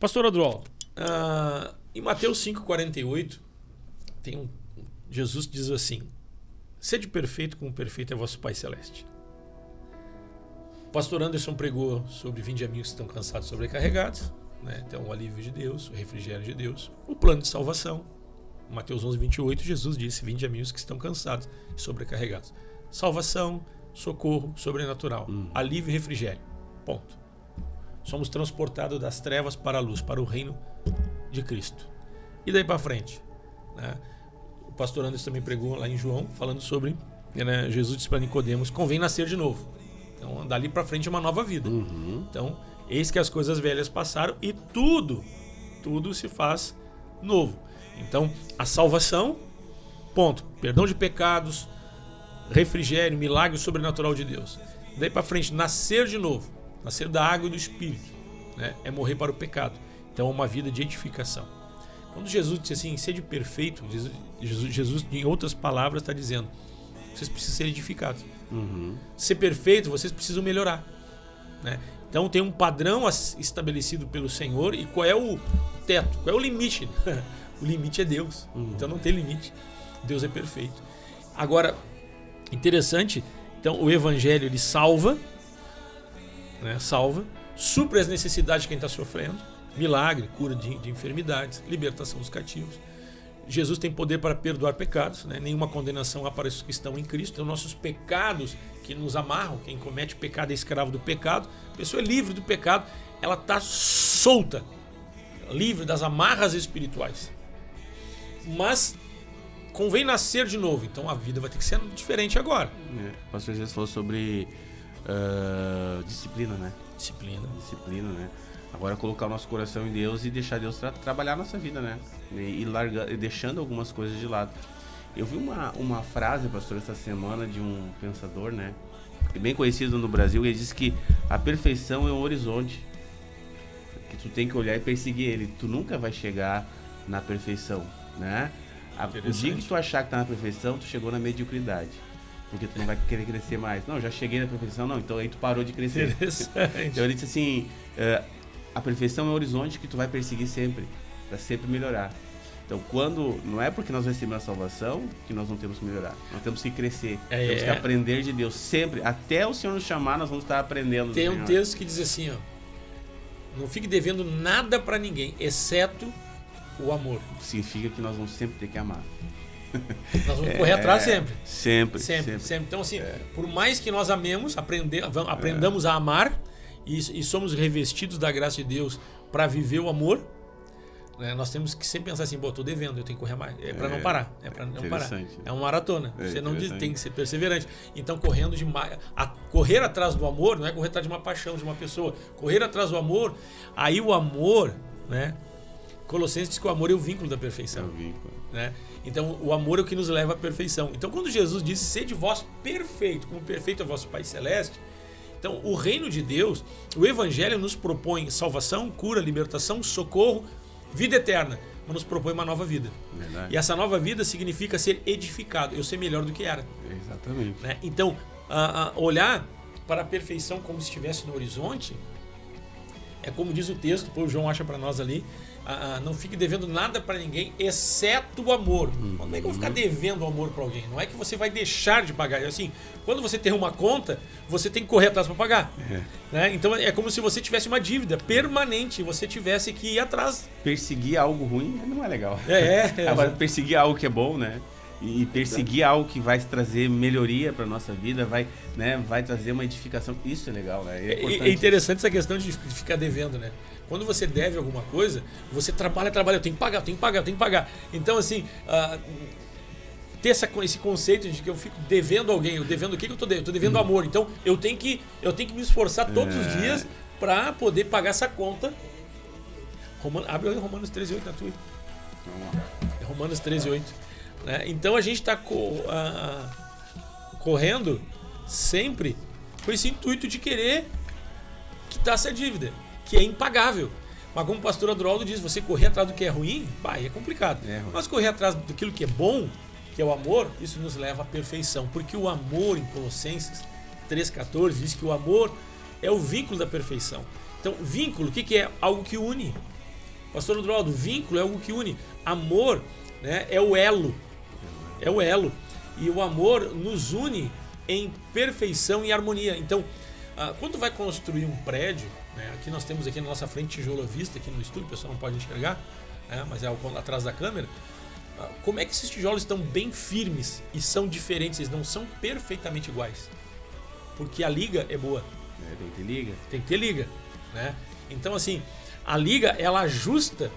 Pastor Adroaldo, em Mateus 5,48, Jesus diz assim: sede perfeito como perfeito é vosso Pai Celeste. O pastor Anderson pregou sobre vinde a mim que estão cansados e sobrecarregados, né? Então o alívio de Deus, o refrigério de Deus, o plano de salvação. Mateus 11,28, Jesus disse: vinde a mim os que estão cansados e sobrecarregados. Salvação, socorro sobrenatural, alívio e refrigério. Ponto. Somos transportados das trevas para a luz, para o reino de Cristo. E daí para frente, né? O pastor Anderson também pregou lá em João, falando sobre, né, Jesus disse para Nicodemos: convém nascer de novo. Então, dali para frente é uma nova vida. Então, eis que as coisas velhas passaram e tudo se faz novo. Então, a salvação, ponto. Perdão de pecados, refrigério, milagre sobrenatural de Deus. Daí para frente, nascer de novo. Nascer da água e do Espírito, né? É morrer para o pecado. Então é uma vida de edificação. Quando Jesus disse assim, sede perfeito, Jesus em outras palavras está dizendo: vocês precisam ser edificados. Ser perfeito, vocês precisam melhorar, né? Então tem um padrão estabelecido pelo Senhor. E qual é o teto? Qual é o limite? O limite é Deus. Então não tem limite. Deus é perfeito. Agora, interessante, então o Evangelho ele salva, né? Supre as necessidades de quem está sofrendo, milagre, cura de enfermidades, libertação dos cativos. Jesus tem poder para perdoar pecados, né? Nenhuma condenação há para os que estão em Cristo. Então nossos pecados que nos amarram, quem comete pecado é escravo do pecado. A pessoa é livre do pecado, ela está solta, livre das amarras espirituais. Mas convém nascer de novo, então a vida vai ter que ser diferente agora. O pastor Jesus falou sobre disciplina, né? Disciplina, né? Agora colocar o nosso coração em Deus e deixar Deus trabalhar a nossa vida, né? E deixando algumas coisas de lado. Eu vi uma frase, pastor, essa semana de um pensador, né? Bem conhecido no Brasil, ele disse que a perfeição é um horizonte que tu tem que olhar e perseguir ele. Tu nunca vai chegar na perfeição, né? O dia que tu achar que tá na perfeição, tu chegou na mediocridade. Porque tu não vai querer crescer mais. Não, já cheguei na perfeição. Não, então aí tu parou de crescer. Então ele disse assim, a perfeição é um horizonte que tu vai perseguir sempre, para sempre melhorar. Então não é porque nós recebemos a salvação que nós não temos que melhorar. Nós temos que crescer, temos que aprender de Deus sempre. Até o Senhor nos chamar, nós vamos estar aprendendo. Tem um texto que diz assim, ó: não fique devendo nada para ninguém, exceto o amor. Significa que nós vamos sempre ter que amar. Nós vamos correr atrás sempre. Sempre. Então assim, por mais que nós amemos, aprendamos a amar e somos revestidos da graça de Deus para viver o amor, né? Nós temos que sempre pensar assim: pô, estou devendo, eu tenho que correr mais. É para não parar. É para não parar. É uma maratona. Você não tem que ser perseverante. Então, correr atrás do amor não é correr atrás de uma paixão de uma pessoa. Correr atrás do amor, aí o amor, né? Colossenses diz que o amor é o vínculo da perfeição. Né? Então, o amor é o que nos leva à perfeição. Então, quando Jesus disse: sede vós perfeito, como perfeito é vosso Pai Celeste. Então, o reino de Deus, o Evangelho nos propõe salvação, cura, libertação, socorro, vida eterna, mas nos propõe uma nova vida. Verdade. E essa nova vida significa ser edificado, eu ser melhor do que era. Exatamente. Né? Então, olhar para a perfeição como se estivesse no horizonte, é como diz o texto, o João acha para nós ali: não fique devendo nada para ninguém, exceto o amor. Como é que eu vou ficar devendo amor para alguém? Não é que você vai deixar de pagar. Assim, quando você tem uma conta, você tem que correr atrás para pagar. Né? Então é como se você tivesse uma dívida permanente, você tivesse que ir atrás. Perseguir algo ruim não é legal. É Agora, perseguir algo que é bom, né? E perseguir algo que vai trazer melhoria para nossa vida, vai trazer uma edificação. Isso é legal, né? É interessante essa questão de ficar devendo, né? Quando você deve alguma coisa, você trabalha, eu tenho que pagar. Então, assim, ter esse conceito de que eu fico devendo alguém, eu devendo o que eu estou devendo? Eu estou devendo amor. Então, eu tenho que me esforçar todos os dias para poder pagar essa conta. Abre Romanos 13:8 na tua. É Romanos 13:8. Né? Então, a gente está correndo sempre com esse intuito de querer quitar essa dívida, que é impagável. Mas como o pastor Adroaldo diz, você correr atrás do que é ruim, é complicado. Mas correr atrás daquilo que é bom, que é o amor, isso nos leva à perfeição. Porque o amor, em Colossenses 3,14, diz que o amor é o vínculo da perfeição. Então, vínculo, o que é? Algo que une. Pastor Odroaldo, vínculo é algo que une. Amor, né, é o elo. É o elo. E o amor nos une em perfeição e harmonia. Então, quando vai construir um prédio, né, aqui nós temos aqui na nossa frente tijolo à vista, aqui no estúdio, o pessoal não pode enxergar, né, mas é atrás da câmera. Como é que esses tijolos estão bem firmes e são diferentes, eles não são perfeitamente iguais? Porque a liga é boa. Tem que ter liga. Tem que ter liga, né? Então, assim, a liga, ela ajusta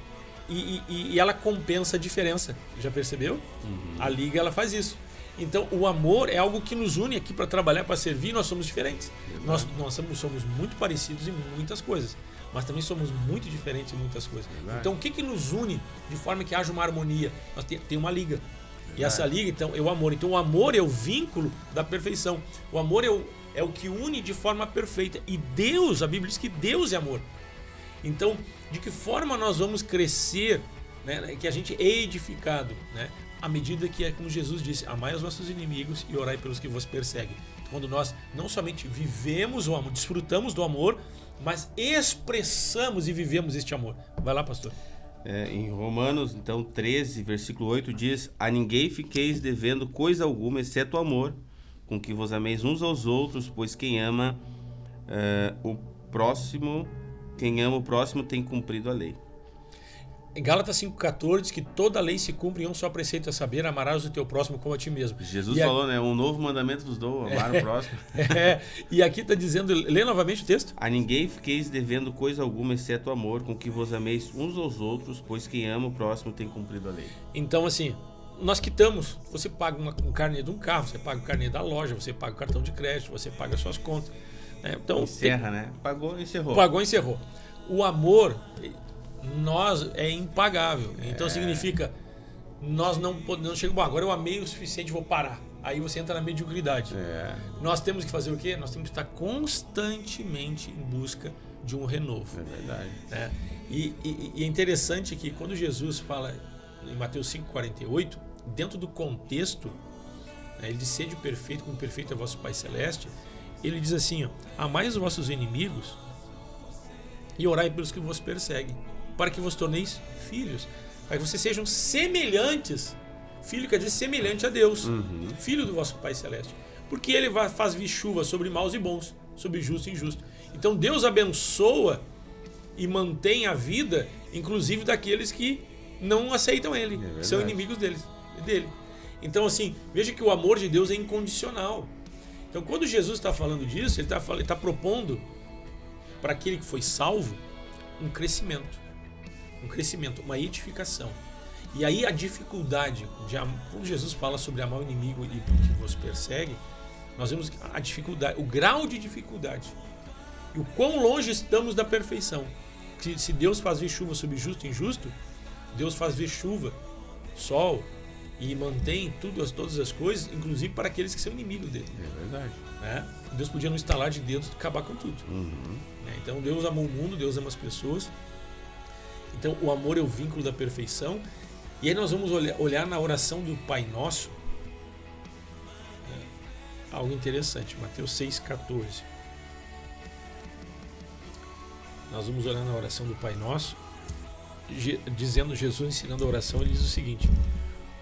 e ela compensa a diferença. Já percebeu? Uhum. A liga, ela faz isso. Então, o amor é algo que nos une aqui para trabalhar, para servir. Nós somos diferentes. Nós somos muito parecidos em muitas coisas, mas também somos muito diferentes em muitas coisas. Verdade. Então, o que nos une de forma que haja uma harmonia? Nós tem uma liga. Verdade. E essa liga, então, é o amor. Então, o amor é o vínculo da perfeição. O amor é o que une de forma perfeita. E Deus, a Bíblia diz que Deus é amor. Então, de que forma nós vamos crescer, né, que a gente é edificado, né? À medida que, como Jesus disse, amai os vossos inimigos e orai pelos que vos perseguem. Quando nós não somente vivemos o amor, desfrutamos do amor, mas expressamos e vivemos este amor. Vai lá, pastor. Em Romanos, então, 13, versículo 8, diz: a ninguém fiqueis devendo coisa alguma, exceto o amor, com que vos ameis uns aos outros, pois quem ama o próximo tem cumprido a lei. Em Gálatas 5,14 diz que toda a lei se cumpre em um só preceito, a saber, amarás o teu próximo como a ti mesmo. Jesus falou, né? Um novo mandamento vos dou, amar o próximo. E aqui está dizendo, lê novamente o texto. A ninguém fiqueis devendo coisa alguma, exceto o amor, com que vos ameis uns aos outros, pois quem ama o próximo tem cumprido a lei. Então, assim, nós quitamos, você paga um carnê de um carro, você paga o carnê da loja, você paga o cartão de crédito, você paga as suas contas. Né? Então, encerra, né? Pagou, encerrou. Pagou, encerrou. O amor... é impagável. Então significa nós não chegamos, bom, agora eu amei o suficiente, vou parar. Aí você entra na mediocridade. Nós temos que fazer o quê? Nós temos que estar constantemente em busca de um renovo. É verdade. Né? E é interessante que quando Jesus fala em Mateus 5,48, dentro do contexto, né, ele diz: sede perfeito como perfeito é vosso Pai Celeste. Ele diz assim, ó, amai os vossos inimigos e orai pelos que vos perseguem, para que vos torneis filhos, para que vocês sejam semelhantes. Filho quer dizer semelhante a Deus, filho do vosso Pai Celeste, porque Ele faz vir chuva sobre maus e bons, sobre justo e injusto. Então Deus abençoa e mantém a vida, inclusive daqueles que não aceitam Ele, que são inimigos dele. Então, assim, veja que o amor de Deus é incondicional. Então, quando Jesus está falando disso, ele está propondo para aquele que foi salvo um crescimento, uma edificação. E aí a dificuldade, quando Jesus fala sobre amar o inimigo e que vos persegue, nós vemos a dificuldade, o grau de dificuldade e o quão longe estamos da perfeição. Se Deus faz vir chuva sobre justo e injusto, Deus faz vir chuva, sol e mantém todas as coisas, inclusive para aqueles que são inimigos dele. É verdade. Né? Deus podia no estalar de dedos acabar com tudo. Então Deus amou o mundo, Deus ama as pessoas. Então o amor é o vínculo da perfeição. E aí nós vamos olhar na oração do Pai Nosso, algo interessante, Mateus 6,14. Nós vamos olhar na oração do Pai Nosso, dizendo, Jesus ensinando a oração, ele diz o seguinte: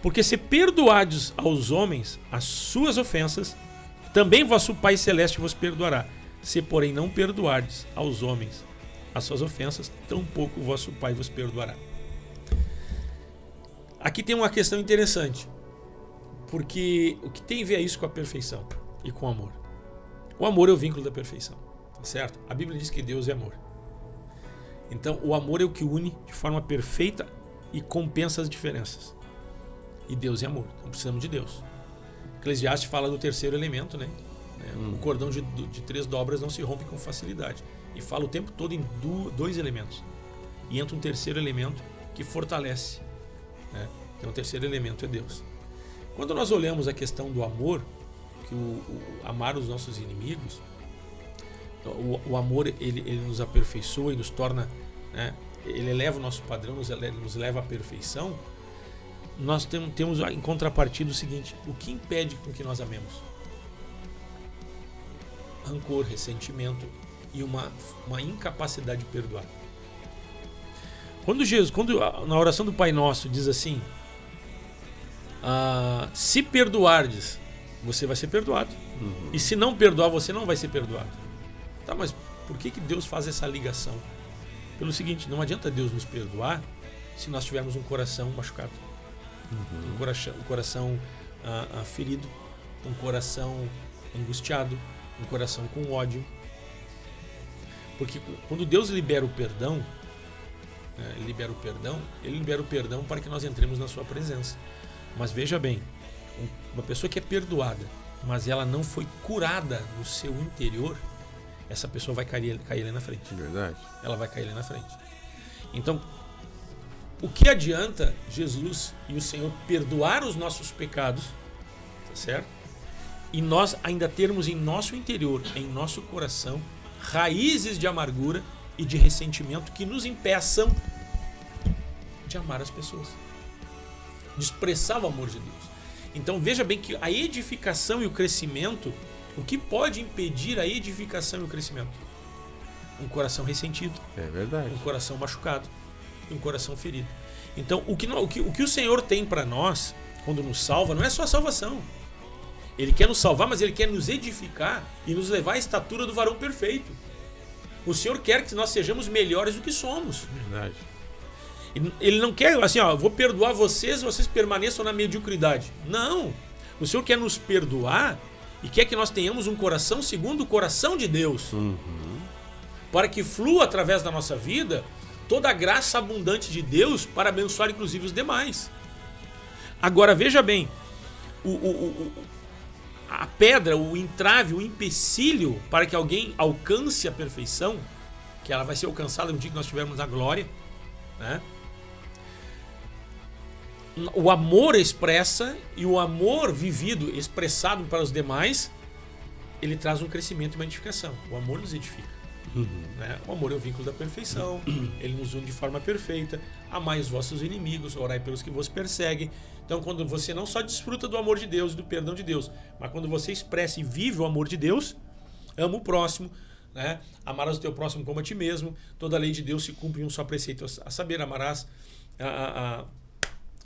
porque se perdoardes aos homens as suas ofensas, também vosso Pai Celeste vos perdoará. Se, porém, não perdoardes aos homens as suas ofensas, tampouco o vosso Pai vos perdoará. Aqui tem uma questão interessante, porque o que tem a ver isso com a perfeição e com o amor? O amor é o vínculo da perfeição, tá certo? A Bíblia diz que Deus é amor. Então, o amor é o que une de forma perfeita e compensa as diferenças. E Deus é amor, então precisamos de Deus. Eclesiastes fala do terceiro elemento, né? O cordão de 3 dobras não se rompe com facilidade. E fala o tempo todo em 2 elementos. E entra um terceiro elemento que fortalece. Né? Então o terceiro elemento é Deus. Quando nós olhamos a questão do amor, que amar os nossos inimigos, o amor ele nos aperfeiçoa e nos torna, né? Ele eleva o nosso padrão, nos leva à perfeição. Nós temos em contrapartida o seguinte: o que impede com que nós amemos? Rancor, ressentimento e uma incapacidade de perdoar. Quando na oração do Pai Nosso diz assim, se perdoardes, você vai ser perdoado. E se não perdoar, você não vai ser perdoado. Tá, mas por que Deus faz essa ligação? Pelo seguinte, não adianta Deus nos perdoar se nós tivermos um coração machucado, um coração ferido, um coração angustiado, um coração com ódio. Porque quando Deus libera o perdão, Ele libera o perdão para que nós entremos na sua presença. Mas veja bem, uma pessoa que é perdoada, mas ela não foi curada no seu interior, essa pessoa vai cair ali na frente. Verdade. Ela vai cair ali na frente. Então, o que adianta Jesus e o Senhor perdoar os nossos pecados, tá certo? E nós ainda termos em nosso interior, em nosso coração, raízes de amargura e de ressentimento que nos impeçam de amar as pessoas, de expressar o amor de Deus. Então veja bem que a edificação e o crescimento, o que pode impedir a edificação e o crescimento? Um coração ressentido. É verdade. Um coração machucado. Um coração ferido. Então o que o Senhor tem para nós, quando nos salva, não é só a salvação. Ele quer nos salvar, mas Ele quer nos edificar e nos levar à estatura do varão perfeito. O Senhor quer que nós sejamos melhores do que somos. Verdade. Ele não quer assim, vou perdoar vocês permaneçam na mediocridade. Não. O Senhor quer nos perdoar e quer que nós tenhamos um coração segundo o coração de Deus. Para que flua através da nossa vida toda a graça abundante de Deus para abençoar inclusive os demais. Agora veja bem, a pedra, o entrave, o empecilho para que alguém alcance a perfeição, que ela vai ser alcançada no dia que nós estivermos na glória, né? O amor expressa e o amor vivido, expressado para os demais, ele traz um crescimento e uma edificação. O amor nos edifica. Né? O amor é o vínculo da perfeição, ele nos une de forma perfeita. Amai os vossos inimigos, orai pelos que vos perseguem. Então, quando você não só desfruta do amor de Deus e do perdão de Deus, mas quando você expressa e vive o amor de Deus, ama o próximo, né? Amarás o teu próximo como a ti mesmo. Toda a lei de Deus se cumpre em um só preceito, a saber, amarás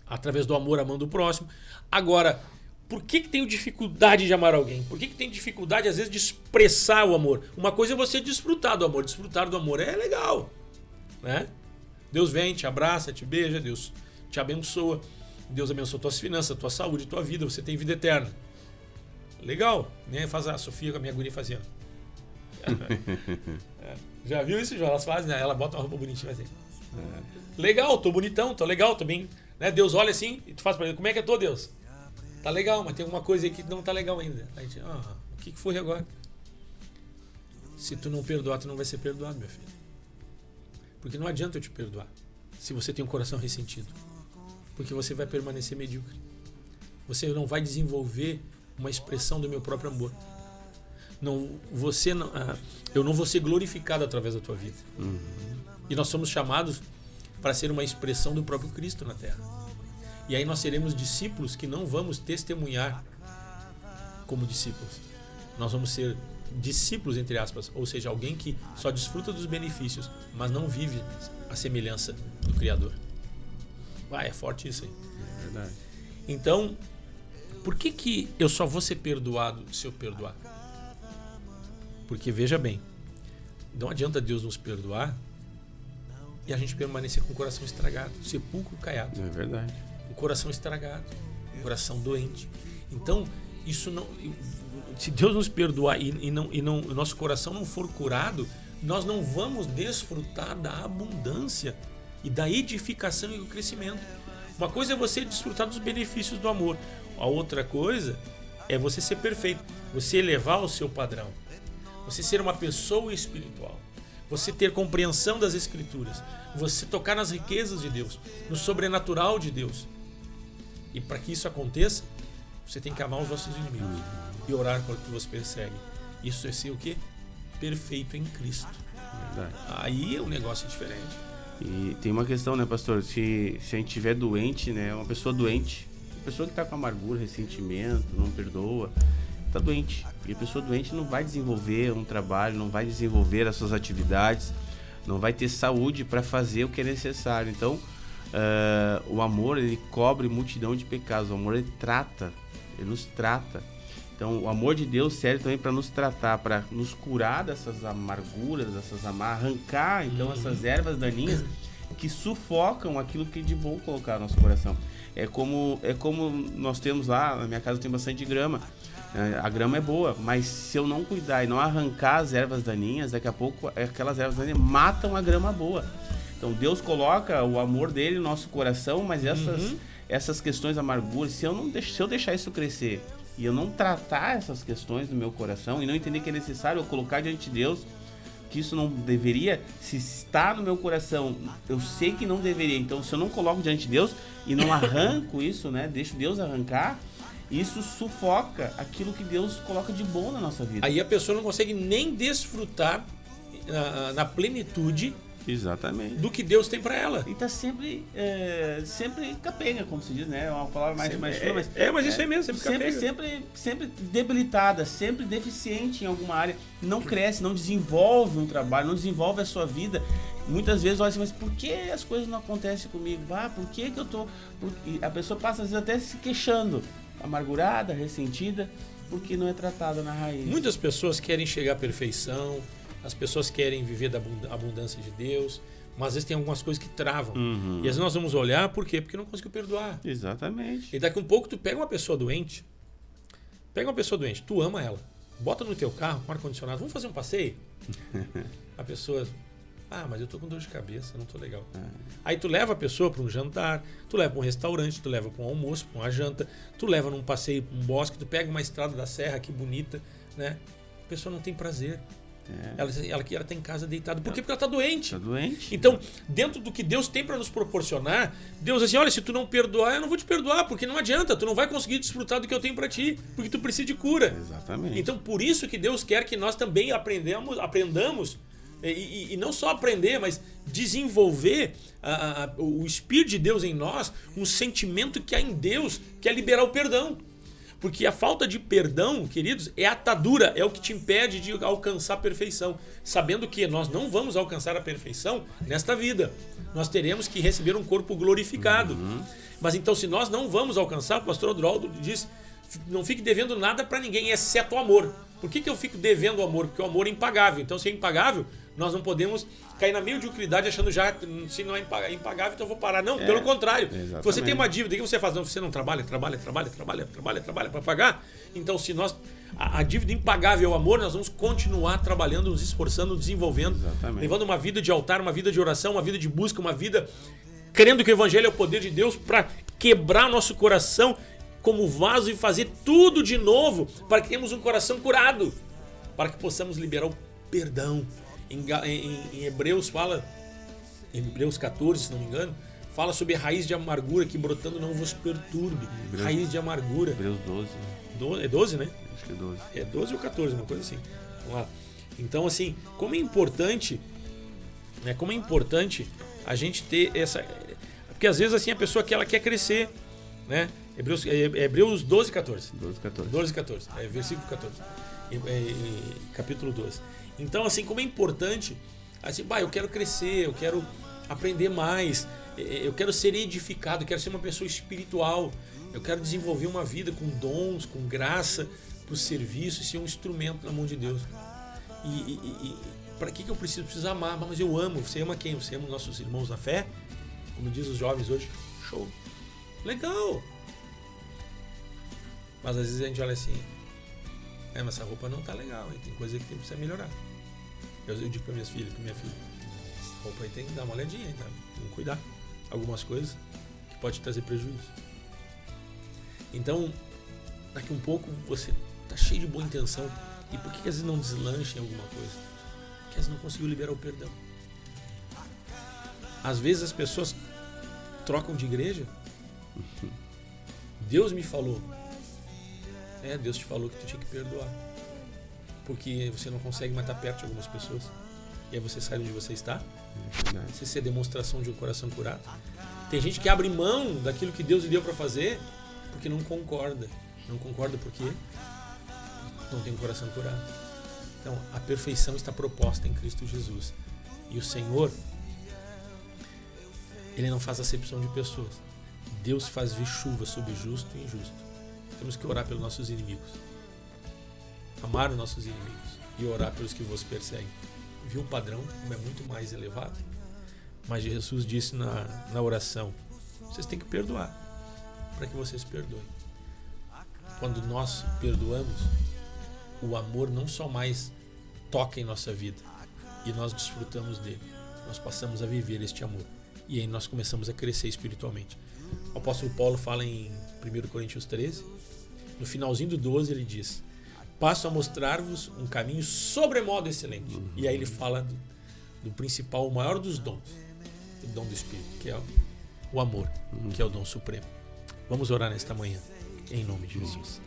através do amor, amando o próximo. Agora, por que tenho dificuldade de amar alguém? Por que tenho dificuldade, às vezes, de expressar o amor? Uma coisa é você desfrutar do amor. Desfrutar do amor é legal, né? Deus vem, te abraça, te beija, Deus te abençoa. Deus abençoa tuas finanças, tua saúde, tua vida. Você tem vida eterna. Legal. Nem faz a Sofia com a minha guria fazendo. Já viu isso, João? Elas fazem, né? Ela bota uma roupa bonitinha assim. Legal, tô bonitão, tô legal, tô bem. Né? Deus olha assim e tu faz pra ele, como é que eu tô, Deus? Tá legal, mas tem alguma coisa aí que não tá legal ainda. Aí a gente, o que foi agora? Se tu não perdoar, tu não vai ser perdoado, meu filho. Porque não adianta eu te perdoar se você tem um coração ressentido. Porque você vai permanecer medíocre. Você não vai desenvolver uma expressão do meu próprio amor. Eu não vou ser glorificado através da tua vida. E nós somos chamados para ser uma expressão do próprio Cristo na Terra. E aí nós seremos discípulos que não vamos testemunhar como discípulos. Nós vamos ser discípulos, entre aspas, ou seja, alguém que só desfruta dos benefícios, mas não vive a semelhança do Criador. É forte isso aí. É verdade. Então, por que eu só vou ser perdoado se eu perdoar? Porque, veja bem, não adianta Deus nos perdoar e a gente permanecer com o coração estragado, sepulcro caiado. É verdade. O coração estragado, o coração doente. Então, isso não. Se Deus nos perdoar e o nosso coração não for curado, nós não vamos desfrutar da abundância e da edificação e do crescimento. Uma coisa é você desfrutar dos benefícios do amor. A outra coisa é você ser perfeito, você elevar o seu padrão, você ser uma pessoa espiritual, você ter compreensão das Escrituras, você tocar nas riquezas de Deus, no sobrenatural de Deus. E para que isso aconteça, você tem que amar os vossos inimigos e orar por que vos persegue. Isso é ser o quê? Perfeito em Cristo. Verdade. Aí o negócio é diferente. E tem uma questão, né, pastor? Se a gente estiver doente, né, uma pessoa doente, uma pessoa que está com amargura, ressentimento, não perdoa, está doente. E a pessoa doente não vai desenvolver um trabalho, não vai desenvolver as suas atividades, não vai ter saúde para fazer o que é necessário. Então, o amor, ele cobre multidão de pecados. O amor, ele nos trata. Então, o amor de Deus serve também para nos tratar, para nos curar dessas amarguras, arrancar, então, essas ervas daninhas que sufocam aquilo que de bom colocar no nosso coração. É como nós temos lá, na minha casa tem bastante grama. A grama é boa, mas se eu não cuidar e não arrancar as ervas daninhas, daqui a pouco aquelas ervas daninhas matam a grama boa. Então Deus coloca o amor dele no nosso coração, mas essas questões amarguras, se eu deixar isso crescer e eu não tratar essas questões do meu coração e não entender que é necessário eu colocar diante de Deus, que isso não deveria, se está no meu coração, eu sei que não deveria, então se eu não coloco diante de Deus e não arranco isso, né, deixo Deus arrancar, isso sufoca aquilo que Deus coloca de bom na nossa vida. Aí a pessoa não consegue nem desfrutar na plenitude, exatamente, do que Deus tem para ela. E tá sempre capenga, como se diz, né? É uma palavra mais chula, mas isso aí mesmo, sempre debilitada, sempre deficiente em alguma área. Não cresce, não desenvolve um trabalho, não desenvolve a sua vida. Muitas vezes olha assim, mas por que as coisas não acontecem comigo? Por que eu tô... E a pessoa passa às vezes até se queixando, amargurada, ressentida, porque não é tratada na raiz. Muitas pessoas querem chegar à perfeição, as pessoas querem viver da abundância de Deus, mas às vezes tem algumas coisas que travam. E às vezes nós vamos olhar, por quê? Porque não conseguiu perdoar. Exatamente. E daqui a um pouco tu pega uma pessoa doente, tu ama ela, bota no teu carro com ar-condicionado, vamos fazer um passeio? A pessoa... mas eu tô com dor de cabeça, não tô legal. Aí tu leva a pessoa para um jantar, tu leva para um restaurante, tu leva para um almoço, para uma janta, tu leva num passeio, para um bosque, tu pega uma estrada da serra que bonita, né? A pessoa não tem prazer. Ela tá em casa deitada. Por quê? Porque ela tá doente. Então, dentro do que Deus tem para nos proporcionar, Deus diz assim, olha, se tu não perdoar, eu não vou te perdoar, porque não adianta, tu não vai conseguir desfrutar do que eu tenho para ti, porque tu precisa de cura. Exatamente. Então, por isso que Deus quer que nós também aprendamos e não só aprender, mas desenvolver o Espírito de Deus em nós, um sentimento que há em Deus, que é liberar o perdão. Porque a falta de perdão, queridos, é atadura, é o que te impede de alcançar a perfeição. Sabendo que nós não vamos alcançar a perfeição nesta vida. Nós teremos que receber um corpo glorificado. Mas então, se nós não vamos alcançar, o pastor Odroldo diz, não fique devendo nada para ninguém, exceto o amor. Por que eu fico devendo o amor? Porque o amor é impagável. Então, se é impagável, nós não podemos cair na mediocridade achando já, se não é impagável, então eu vou parar. Não, pelo contrário. Exatamente. Você tem uma dívida, o que você faz? Não, você não trabalha para pagar. Então, se nós... A dívida impagável é o amor, nós vamos continuar trabalhando, nos esforçando, desenvolvendo, levando uma vida de altar, uma vida de oração, uma vida de busca, uma vida crendo que o Evangelho é o poder de Deus para quebrar nosso coração como vaso e fazer tudo de novo para que tenhamos um coração curado, para que possamos liberar o perdão. Em Hebreus fala, em Hebreus 14, se não me engano, fala sobre a raiz de amargura que brotando não vos perturbe. Raiz de amargura. Hebreus 12. É 12, né? Acho que é 12. É 12 ou 14, uma coisa assim. Vamos lá. Então, assim, como é importante a gente ter essa... Porque às vezes assim a pessoa que ela quer crescer, né? Hebreus 12, 14. 12, 14. Versículo 14. Capítulo 12. Então, assim, como é importante, assim, eu quero crescer, eu quero aprender mais, eu quero ser edificado, eu quero ser uma pessoa espiritual, eu quero desenvolver uma vida com dons, com graça, para o serviço e ser um instrumento na mão de Deus. E para que eu preciso? Preciso amar, mas eu amo. Você ama quem? Você ama os nossos irmãos na fé? Como diz os jovens hoje, show. Legal. Mas às vezes a gente olha assim, mas essa roupa não tá legal, hein? Tem coisa que precisa melhorar. Eu digo para minha filha, essa roupa aí tem que dar uma olhadinha, tá? Tem que cuidar. Algumas coisas que pode trazer prejuízo. Então, daqui um pouco você tá cheio de boa intenção. E por que às vezes não deslancha em alguma coisa? Porque às vezes não conseguiu liberar o perdão. Às vezes as pessoas trocam de igreja. Deus me falou. Deus te falou que tu tinha que perdoar. Porque você não consegue mais estar perto de algumas pessoas. E aí você sai onde você está. Isso é demonstração de um coração curado. Tem gente que abre mão daquilo que Deus lhe deu para fazer porque não concorda. Não concorda porque não tem um coração curado. Então, a perfeição está proposta em Cristo Jesus. E o Senhor, Ele não faz acepção de pessoas. Deus faz vir chuva sobre justo e injusto. Temos que orar pelos nossos inimigos. Amar os nossos inimigos e orar pelos que vos perseguem. Viu o padrão, como é muito mais elevado? Mas Jesus disse na oração, vocês têm que perdoar, para que vocês perdoem. Quando nós perdoamos, o amor não só mais toca em nossa vida, e nós desfrutamos dele, nós passamos a viver este amor. E aí nós começamos a crescer espiritualmente. O apóstolo Paulo fala em 1 Coríntios 13, no finalzinho do 12 ele diz, passo a mostrar-vos um caminho sobremodo excelente. E aí ele fala do principal, o maior dos dons, o dom do Espírito, que é o amor, que é o dom supremo. Vamos orar nesta manhã, em nome de Jesus.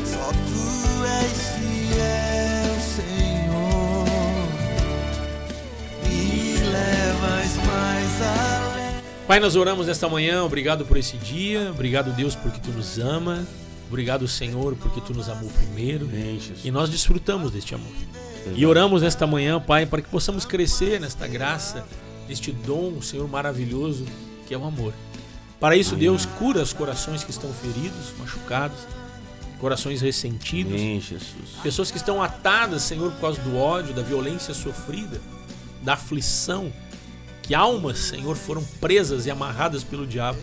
Só tu és fiel, Senhor, e levas mais além. Pai, nós oramos nesta manhã, obrigado por esse dia, obrigado, Deus, porque tu nos ama, obrigado, Senhor, porque tu nos amou primeiro, e nós desfrutamos deste amor. E oramos nesta manhã, Pai, para que possamos crescer nesta graça, neste dom, Senhor, maravilhoso, que é o amor. Para isso, Deus, cura os corações que estão feridos, machucados, corações ressentidos, pessoas que estão atadas, Senhor, por causa do ódio, da violência sofrida, da aflição, que almas, Senhor, foram presas e amarradas pelo diabo.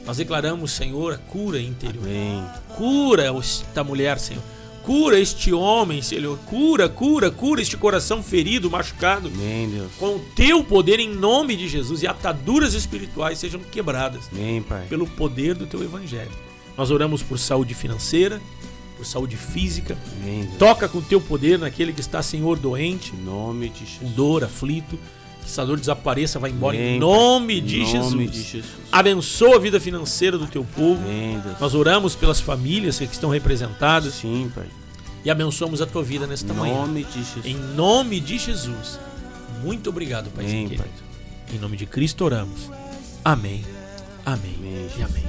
Nós declaramos, Senhor, a cura interior. Amém. Cura esta mulher, Senhor. Cura este homem, Senhor. Cura este coração ferido, machucado. Amém, Deus. Com o teu poder em nome de Jesus, e ataduras espirituais sejam quebradas. Amém, Pai. Pelo poder do teu evangelho. Nós oramos por saúde financeira, por saúde física. Amém, Deus. Toca com o teu poder naquele que está, Senhor, doente, Em nome de com Jesus. dor, aflito. Que essa dor desapareça, vai embora. Amém, Em nome Pai. de Em Jesus. nome de Jesus. Abençoa a vida financeira do teu povo. Amém, Deus. Nós oramos pelas famílias que estão representadas Sim, Pai. e abençoamos a tua vida nesta Em manhã. nome de Jesus. Em nome de Jesus. Muito obrigado, Pai Amém, querido. Pai. Em nome de Cristo oramos. Amém. Amém. Amém, E amém.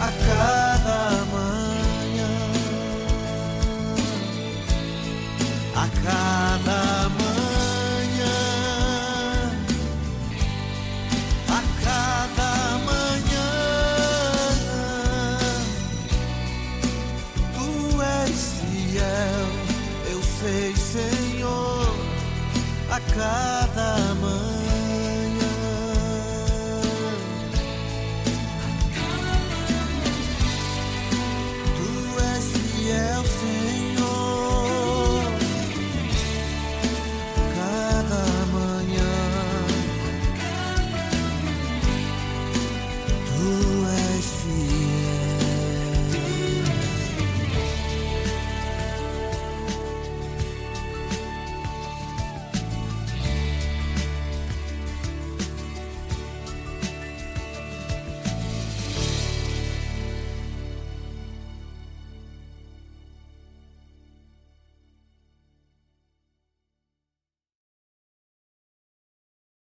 A cada manhã, a cada manhã, a cada manhã, tu és fiel, eu sei, Senhor, a cada